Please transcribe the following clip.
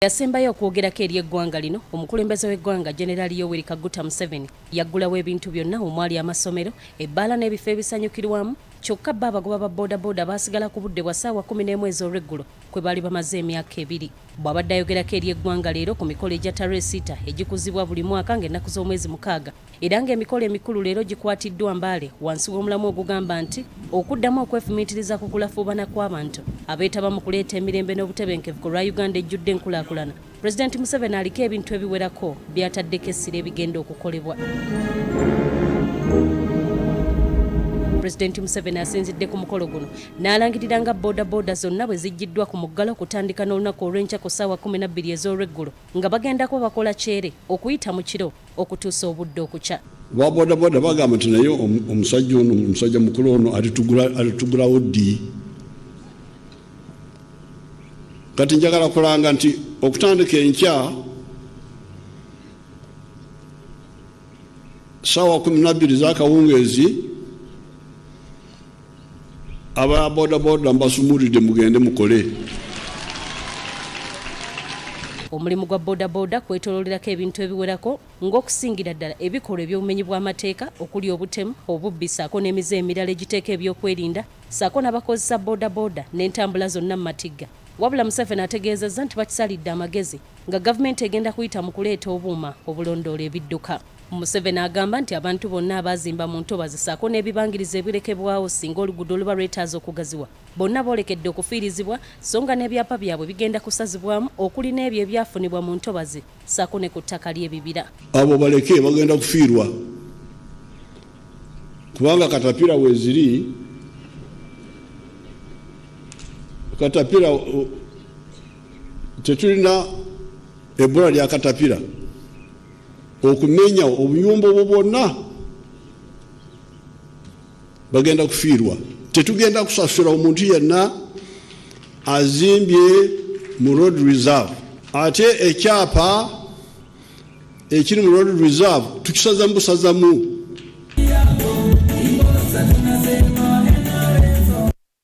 Yasembayo okwogerako eri eggwanga lino, omukulembeze w'eggwanga General Yoweri Kaguta Museveni yaggulawo ebintu byonna omwali amasomero, ebbaala n'ebifo ebisanyukirwamu, kyokka bo abagoba ba bodaboda baasigala ku budde bwa ssaawa 11 ez'olweggulo kwe baali bamaze emyaka 2. Bw'abadde ayogerako eri eggwanga leero ku mikolo egya Tarehe Sita egikuzibwa buli mwaka ng'ennaku z'omwezi 6, era ng'emikolo emikulu leero gikwatiddwa Mbale wansi w'omulamu ogugamba nti okuddamu okwefumiitiriza ku kulafuubana kw'abantu abeetaba mu kuleeta emirembe n'obutebenkevu ku lwa Uganda ejjudde enkulaakulana. Pulezidenti Museveni aliko ebintu ebiwerako by'ataddeko essira ebigenda okukolebwa. Pulezidenti Museveni asinzidde ku mukolo guno n'alangirira nga bodaboda zonna bwe zijjiddwa ku Muggalo okutandika n'olunaku olw'enkya ku ssaawa 12 ez'olweggulo nga bagendako bakola kyere okuyita mu kiro okutuusa obudde okukya. Ba bodaboda bagamba nti naye omusajja mukulu ono alitugulawo ddi. Kati njagala kulanga nti okutandika enkya ssaawa 12 z'akawungeezi aba bodaboda mbasumulidde mugende mukole. Omulimu gwa bodaboda kwetoloolerako ebintu ebiwerako ng'okusingira ddala ebikolwa eby'obumenyi bw'amateeka okuli obutemu, obubbi ssaako n'emize emirala egiteeka ebyokwerinda ssaako n'abakozesa bodaboda n'entambula zonna mu matigga. Wabula Museveni ategeezezza nti bakisalidde amagezi nga gavumenti egenda kuyita mu kuleeta obuuma obulondoola ebidduka. Museveni agamba nti abantu bonna abaazimba mu ntobazi ssaako n'ebibangiriza ebirekebwawo singa oluguudo oluba lwetaaza okugaziwa bonna boolekedde okufiirizibwa so nga n'ebyapa byabwe bigenda kusazibwamu okuli n'ebyo ebyafunibwa mu ntobazi ssaako ne ku ttaka ly'ebibira. Abo baleke bagenda kufiirwa kubanga katapira weeziri katapira tetulina ebbula lya katapira okumenya obuyumba obwo bwonna bagenda kufiirwa. Tetugenda kusasula omuntu yenna azimbye mu road reserve ate ekyapa ekiri mu road reserve tukisazamu busazamu.